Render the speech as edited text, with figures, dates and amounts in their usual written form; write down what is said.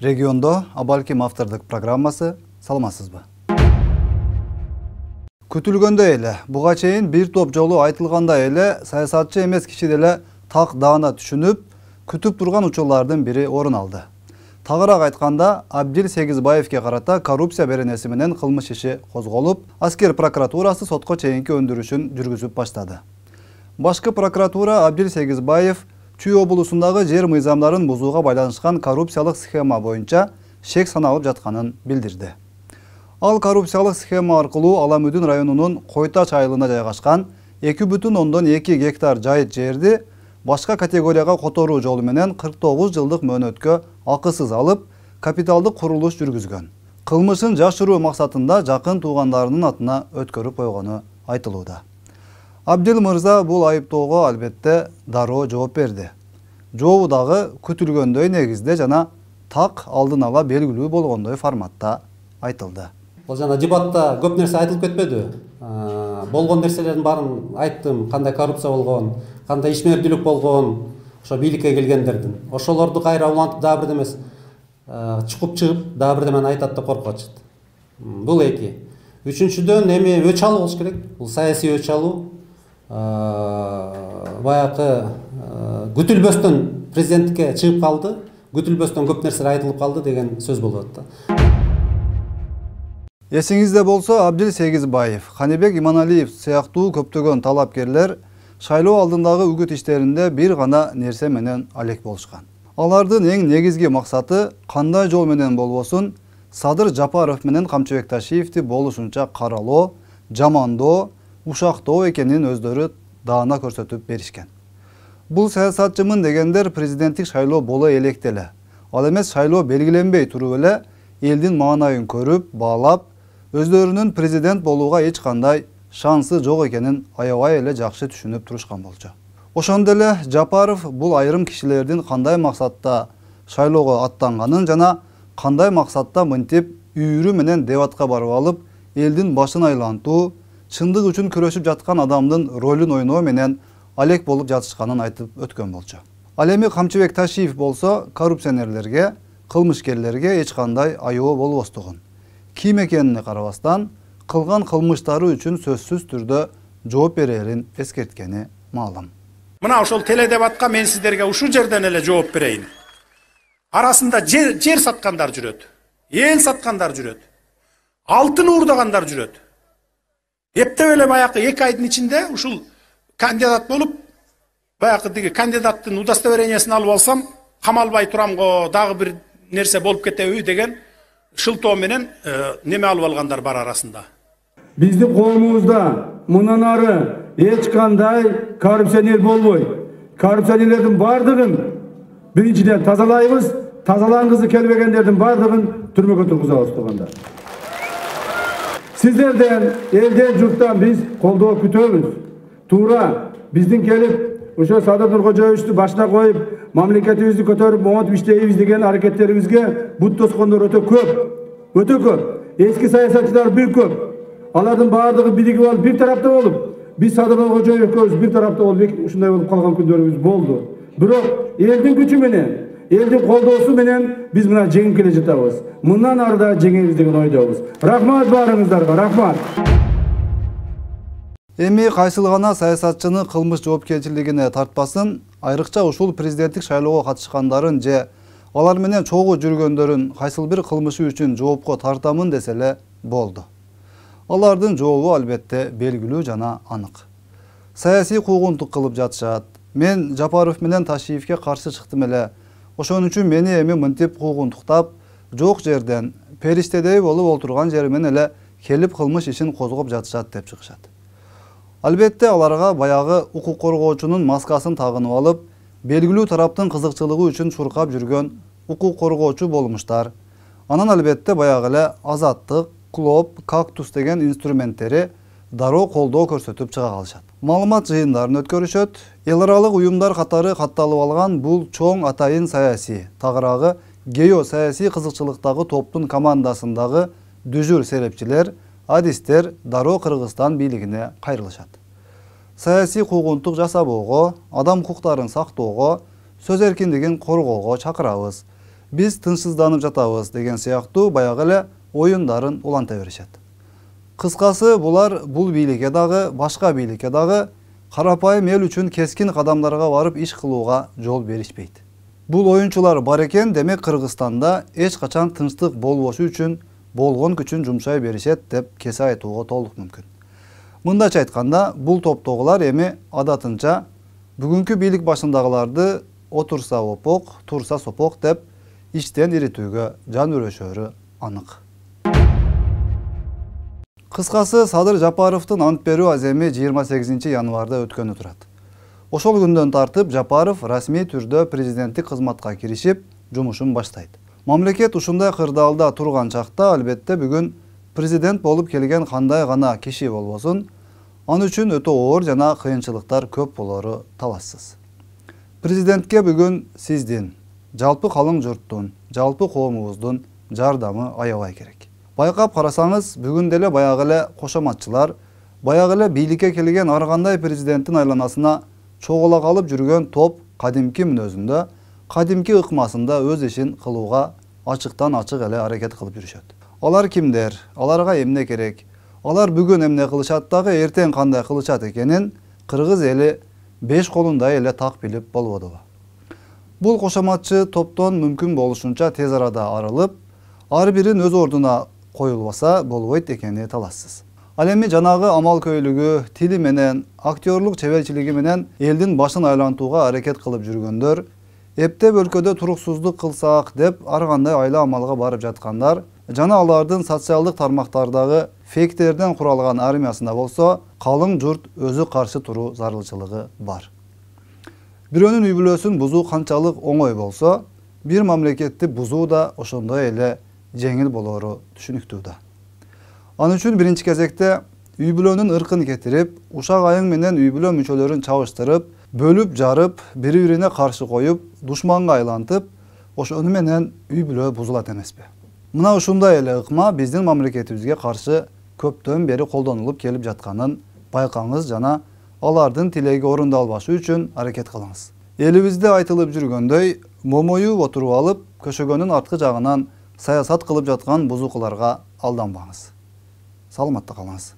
Региондо Абалким автордук программасы, саламатсызбы? Күтүлгөндөй эле, буга чейин бир топ жолу айтылгандай эле, саясатчы эмес киши деле так даана түшүнүп, күтүп турган учурлардын бири орун алды. Тагыраак айтканда, Абдил Сегизбаевке карата коррупция беренеси менен кылмыш иши козголуп, аскер прокуратурасы сотко чейинки өндүрүшүн жүргүзүп баштады. Башкы прокуратура Абдил Сегизбаев Чүй облусундагы жер мыйзамдарын бузууга байланышкан коррупциялык схема боюнча шек саналып жатканын билдирди. Ал коррупциялык схема аркылуу Аламүдүн районунун Койтач айылына жайгашкан 2,2 гектар жайыт жерди башка категорияга которуу жолу менен 49 жылдык мөөнөткө акысыз алып, капиталдык курулуш жүргүзгөн. Кылмышын жашыруу максатында жакын туугандарынын атына өткөрүп койгону айтылууда. Абдил мырза бул айыптоого албетте дароо жооп берди. Жообу дагы күтүлгөндөй негизде жана так алдын ала белгилүү болгондой форматта айтылды. Бул жана дебатта көп нерсе айтылып кетпеди. Болгон нерселердин баарын айттым, кандай коррупция болгон, кандай ишмердүүлүк болгон, ошо бийликке келгендердин. Ошолорду кайра улантып дагы бирде эмес чукуп чыгып дагы бирдемени айтат деп коркуп атышат. Бул эки. Үчүнчүдөн эми өч алуу болуш керек. Бул саясий өч алуу. Баягы күтүлбөстөн президенттикке чыгып калды, күтүлбөстөн көп нерсе айтылып калды деген сөз болуп атты. Эсиңизде болсо, Абдил Сегизбаев, Канибек Иманалиев сыяктуу көптөгөн талапкерлер шайлоо алдындагы үгүт иштеринде бир гана нерсе менен алек болушкан. Алардын эң негизги максаты кандай жол менен болбосун Садыр Жапаров менен Камчыбек Ташиевди болушунча каралоо, жамандоо, ушактоо экенин өздөрү даана көрсөтүп беришкен. Бул саясатчымын дегендер президенттик шайлоо боло электе эле. Ал эмес шайлоо белгиленбей туруп эле элдин маанайын көрүп, баалап, өздөрүнүн президент болууга эч кандай шансы жок экенин аябай эле жакшы түшүнүп турушкан болчу. Ошондо эле Жапаров бул айрым кишилердин кандай максатта шайлоого аттанганын жана кандай максатта мынтип үйүрү менен дебатка барып алып, элдин башын айлантуу, чындык үчүн күрөшүп жаткан адамдын ролун ойноо менен алек болуп жатышканын айтып өткөн болчу. Ал эми Камчыбек Ташиев болсо коррупционерлерге, кылмышкерлерге эч кандай аябоо болбостугун, ким экенине карабастан кылган кылмыштары үчүн сөзсүз түрдө жооп берерин эскерткени маалым. Мына ошол теледебатка мен сиздерге ушул жерден эле жооп берейин. Арасында жер саткандар жүрөт, эл саткандар жүрөт, алтын уурдагандар жүрөт. Эптеп эле баягы 2 айдын ичинде ушул кандидат болуп, баягы диги кандидаттын удостоверениясын алып алсам, камалбай турам го, дагы бир нерсе болуп кетеби деген шылтоо менен неме алып алгандар бар арасында. Биздин коомубузда мындан ары эч кандай коррупционер болбойт. Коррупционерлердин бардыгын биринчиден тазалайбыз, тазалангысы келбегендердин бардыгын түрмөгө тургузабыз туугандар. Сиздерден, элден, журттан биз колдоо күтөбүз. Туура, биздин келип, ошо Садыр Нуркожоевичти башына коюп, мамлекетибизди көтөрүп, оңотуп иштейбиз деген аракеттерибизге бут тоскондор өтө көп. Өтө көп. Эски саясатчылар бир көп. Алардын баардыгы биригип алып бир тарапта болуп, биз Садыр Нуркожоев экөөбүз бир тарапта болуп, ушундай болуп калган күндөрүбүз болду. Бирок элдин күчү менен, элдин колдоосу менен биз мына жеңип келе жатабыз. Мындан ары да жеңебиз деген ойдобуз. Рахмат баарыңыздарга, рахмат. Эми кайсыл гана саясатчыны кылмыш жоопкерчилигине тартпасын, айрыкча ушул президенттик шайлоого катышкандарын же алар менен чогуу жүргөндөрүн кайсыл бир кылмышы үчүн жоопко тартамын десе эле болду. Алардын жообу албетте белгилүү жана анык. Саясий куугунтук кылып жатышат. Мен Жапаров менен Ташиевке каршы чыктым эле. Ошон үчүн мени эми мынтип куугунтуктап, жок жерден, периштедей болуп олтурган жеримен эле келип кылмыш ишин козгоп жатышат деп чыгышат. Албетте аларга баягы укук коргоочунун маскасын тагынып алып, белгилүү тараптын кызыкчылыгы үчүн чуркап жүргөн укук коргоочу болмуштар. Анан албетте баягы эле Азаттык, Клоп, Кактус деген инструменттери дароо колдоо көрсөтүп чыга калышат. Маалымат жыйындарын өткөрүшөт. Эл аралык уюмдар катары катталып алган бул чоң атайын саясий, тагыраагы геосаясий кызыкчылыктагы топтун командасындагы дүжүр серепчилер, адистер дароо Кыргызстан бийлигине кайрылышат. Саясий куугунтук жасабоого, адам укуктарын сактоого, сөз эркиндигин коргоого чакырабыз. Биз тынчсызданып жатабыз деген сыяктуу баягы эле оюндарын уланта беришет. Кыскасы булар бул бийликке дагы, башка бийликке дагы карапайым эл үчүн кескин кадамдарга барып иш кылууга жол беришпейт. Бул оюнчулар бар экен, демек Кыргызстанда эч качан тынчтык болбошу үчүн болгон күчүн жумшай беришет деп кесе айтууга толук мүмкүн. Мындайча айтканда, бул топтогулар эми адатынча бүгүнкү бийлик башындагыларды отурса опок, турса сопок деп иштен иритүүгө жан өрөшөрү анык. Кыскасы, Садыр Жапаровдун ант берүү аземи 28 январда өткөнү турат. Ошол күндөн тартып Жапаров расмий түрдө президенттик кызматка киришип, жумушун баштайт. Мамлекет ушундай кырдаалда турган чакта албетте бүгүн президент болуп келген кандай гана киши болбосун, аны үчүн өтө оор жана кыйынчылыктар көп болору талашсыз. Президентке бүгүн сиздин, жалпы калың журттун, жалпы коомубуздун жардамы аябай керек. Байкап карасаңыз, бүгүн деле баягы эле кошоматчылар, баягы эле бийликке келген ар кандай президенттин айланасына чогула калып жүргөн топ кадимки мүнөзүндө, кадимки ыкмасында өз ишин кылууга ачыктан ачык эле аракет кылып жүрүшөт. Алар кимдер? Аларга эмне керек? Алар бүгүн эмне кылышат дагы, эртең кандай кылышат экенин кыргыз эли 5 колундай эле так билип болбодубу. Бул кошоматчы топтон мүмкүн болушунча тез арада арылып, ар бирин өз ордуна коюлбаса болбойт экени талашсыз. Ал эми жанагы амал көйлүгү, тили менен, актерлук чеберчилиги менен элдин башын айлантууга аракет кылып жүргөндөр, эптеп өлкөдө туруксуздук кылсак деп ар кандай айла амалга барып жаткандар, жана алардын социалдык тармактардагы фейктерден куралган армиясында болсо, калың журт өзү каршы туруу зарылчылыгы бар. Бирөөнүн үй бүлөсүн бузуу канчалык оңой болсо, бир мамлекетти бузуу да ошондой эле жеңил болору түшүнүктүү да. Аны үчүн биринчи кезекте үй бүлөнүн ыркын кетирип, ушак айың менен үй бүлө мүчөлөрүн чабыштырып, бөлүп жарып, бири-бирине каршы коюп, душманга айлантып, ошону менен үй бүлө бузулат эмеспи? Мына ушундай эле ыкма биздин мамлекетибизге каршы көптөн бери колдонулуп келип жатканын байкаңыз жана алардын тилеги орундалбашы үчүн аракет кылыңыз. Элибизде айтылып жүргөндөй, момоюп отуруп алып, көшөгөнүн арткы жагынан саясат кылып жаткан бузукуларга алданбаңыз. Саламатта калыңыз.